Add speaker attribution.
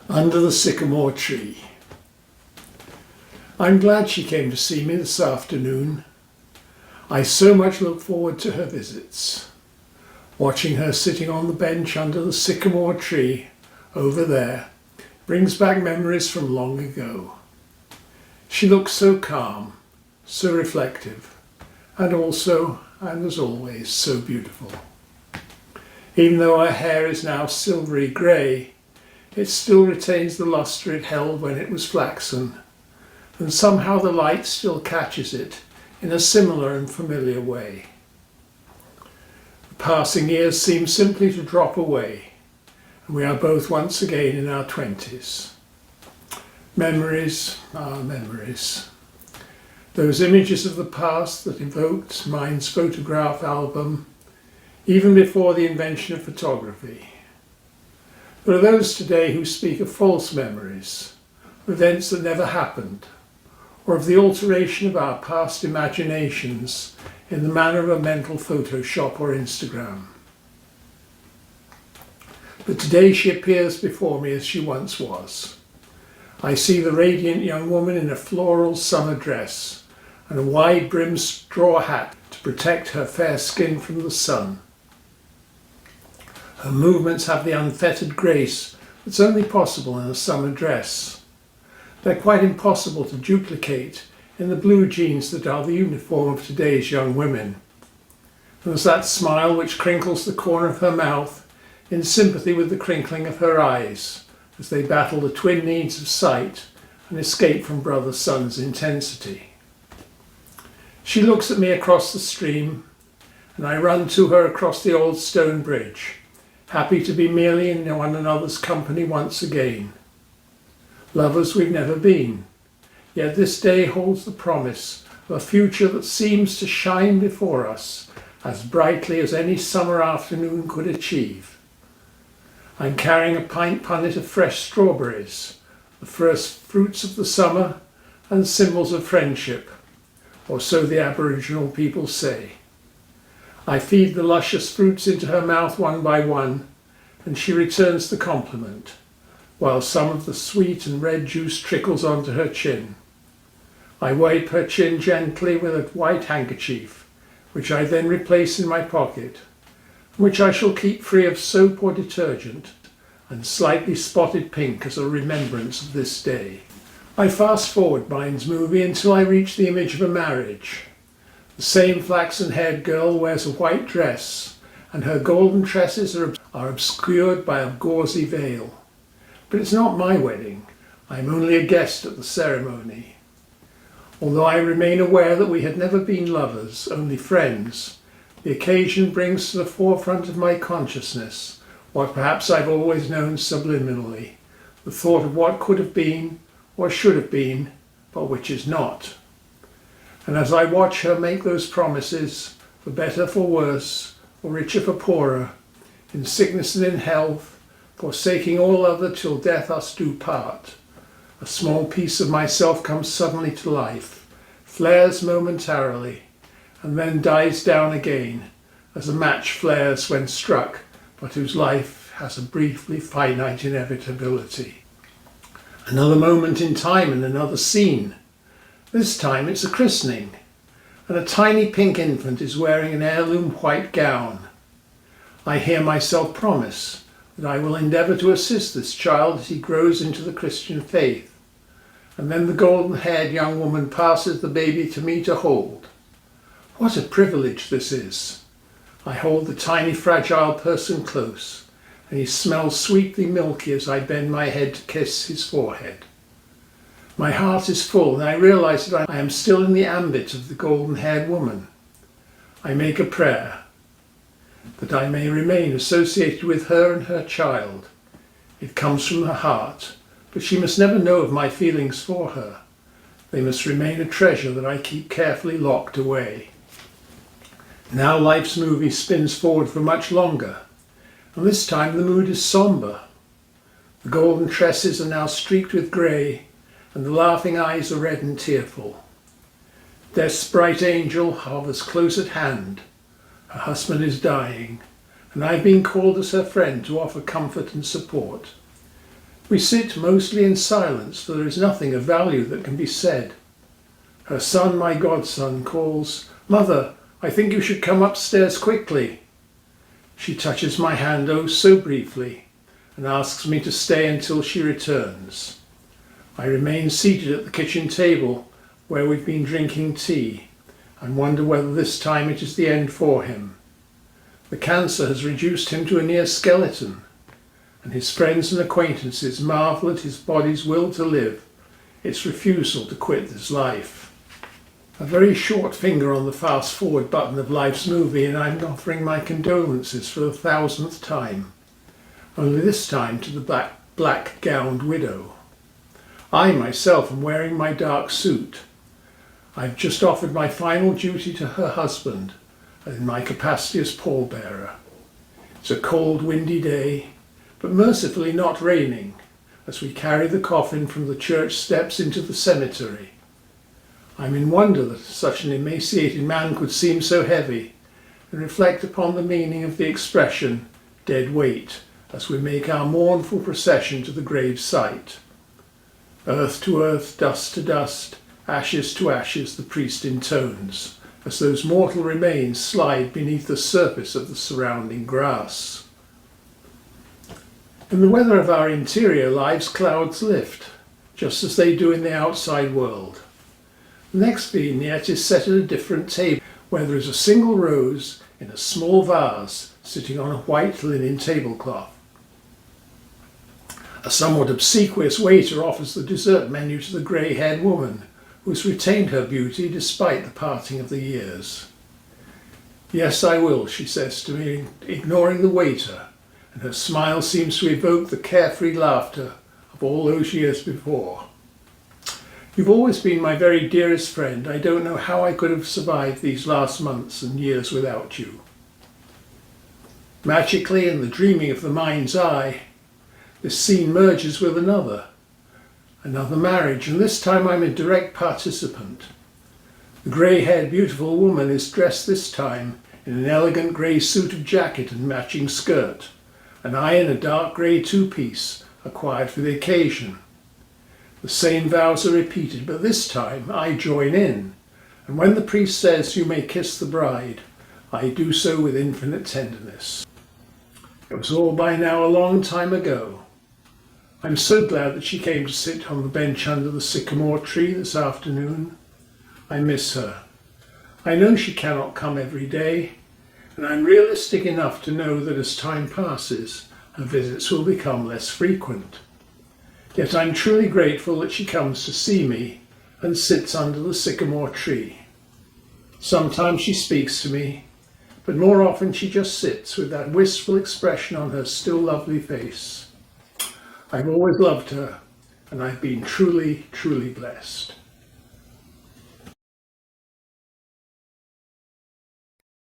Speaker 1: Under the sycamore tree. I'm glad she came to see me this afternoon. I so much look forward to her visits. Watching her sitting on the bench under the sycamore tree over there brings back memories from long ago. She looks so calm, so reflective, and also, and as always, so beautiful. Even though her hair is now silvery grey, it still retains the lustre it held when it was flaxen, and somehow the light still catches it in a similar and familiar way. The passing years seem simply to drop away, and we are both once again in our 20s. Memories are memories. Those images of the past that evoked mind's photograph album, even before the invention of photography. There are those today who speak of false memories, events that never happened, or of the alteration of our past imaginations in the manner of a mental Photoshop or Instagram. But today she appears before me as she once was. I see the radiant young woman in a floral summer dress and a wide-brimmed straw hat to protect her fair skin from the sun. Her movements have the unfettered grace that's only possible in a summer dress. They're quite impossible to duplicate in the blue jeans that are the uniform of today's young women. There's that smile which crinkles the corner of her mouth in sympathy with the crinkling of her eyes as they battle the twin needs of sight and escape from brother-son's intensity. She looks at me across the stream, and I run to her across the old stone bridge, happy to be merely in one another's company once again. Lovers we've never been, yet this day holds the promise of a future that seems to shine before us as brightly as any summer afternoon could achieve. I'm carrying a pint punnet of fresh strawberries, the first fruits of the summer and symbols of friendship, or so the Aboriginal people say. I feed the luscious fruits into her mouth one by one, and she returns the compliment, while some of the sweet and red juice trickles onto her chin. I wipe her chin gently with a white handkerchief, which I then replace in my pocket, which I shall keep free of soap or detergent, and slightly spotted pink as a remembrance of this day. I fast forward Mind's movie until I reach the image of a marriage. The same flaxen-haired girl wears a white dress, and her golden tresses are obscured by a gauzy veil. But it's not my wedding. I'm only a guest at the ceremony. Although I remain aware that we had never been lovers, only friends, the occasion brings to the forefront of my consciousness what perhaps I've always known subliminally, the thought of what could have been, or should have been, but which is not. And as I watch her make those promises, for better, for worse, for richer, for poorer, in sickness and in health, forsaking all other till death us do part, a small piece of myself comes suddenly to life, flares momentarily, and then dies down again, as a match flares when struck, but whose life has a briefly finite inevitability. Another moment in time and another scene. This time it's a christening, and a tiny pink infant is wearing an heirloom white gown. I hear myself promise that I will endeavour to assist this child as he grows into the Christian faith, and then the golden-haired young woman passes the baby to me to hold. What a privilege this is! I hold the tiny fragile person close, and he smells sweetly milky as I bend my head to kiss his forehead. My heart is full, and I realise that I am still in the ambit of the golden-haired woman. I make a prayer, that I may remain associated with her and her child. It comes from the heart, but she must never know of my feelings for her. They must remain a treasure that I keep carefully locked away. Now life's movie spins forward for much longer, and this time the mood is sombre. The golden tresses are now streaked with grey, and the laughing eyes are red and tearful. Death's bright angel hovers close at hand. Her husband is dying, and I've been called as her friend to offer comfort and support. We sit mostly in silence, for there is nothing of value that can be said. Her son, my godson, calls, "Mother, I think you should come upstairs quickly." She touches my hand oh so briefly and asks me to stay until she returns. I remain seated at the kitchen table where we've been drinking tea and wonder whether this time it is the end for him. The cancer has reduced him to a near skeleton, and his friends and acquaintances marvel at his body's will to live, its refusal to quit this life. A very short finger on the fast-forward button of life's movie, and I'm offering my condolences for the 1000th time, only this time to the black-gowned widow. I myself am wearing my dark suit. I've just offered my final duty to her husband, in my capacity as pallbearer. It's a cold, windy day, but mercifully not raining, as we carry the coffin from the church steps into the cemetery. I'm in wonder that such an emaciated man could seem so heavy, and reflect upon the meaning of the expression dead weight as we make our mournful procession to the grave site. Earth to earth, dust to dust, ashes to ashes, the priest intones, as those mortal remains slide beneath the surface of the surrounding grass. In the weather of our interior lives, clouds lift, just as they do in the outside world. The next vignette is set at a different table, where there is a single rose in a small vase sitting on a white linen tablecloth. A somewhat obsequious waiter offers the dessert menu to the grey-haired woman, who has retained her beauty despite the parting of the years. "Yes, I will," she says to me, ignoring the waiter, and her smile seems to evoke the carefree laughter of all those years before. "You've always been my very dearest friend. I don't know how I could have survived these last months and years without you." Magically, in the dreaming of the mind's eye, this scene merges with another marriage, and this time I'm a direct participant. The grey-haired beautiful woman is dressed this time in an elegant grey suit of jacket and matching skirt, and I in a dark grey two-piece acquired for the occasion. The same vows are repeated, but this time I join in, and when the priest says, "You may kiss the bride," I do so with infinite tenderness. It was all by now a long time ago. I'm so glad that she came to sit on the bench under the sycamore tree this afternoon. I miss her. I know she cannot come every day, and I'm realistic enough to know that as time passes, her visits will become less frequent. Yet I'm truly grateful that she comes to see me and sits under the sycamore tree. Sometimes she speaks to me, but more often she just sits with that wistful expression on her still lovely face. I've always loved her, and I've been truly, truly blessed.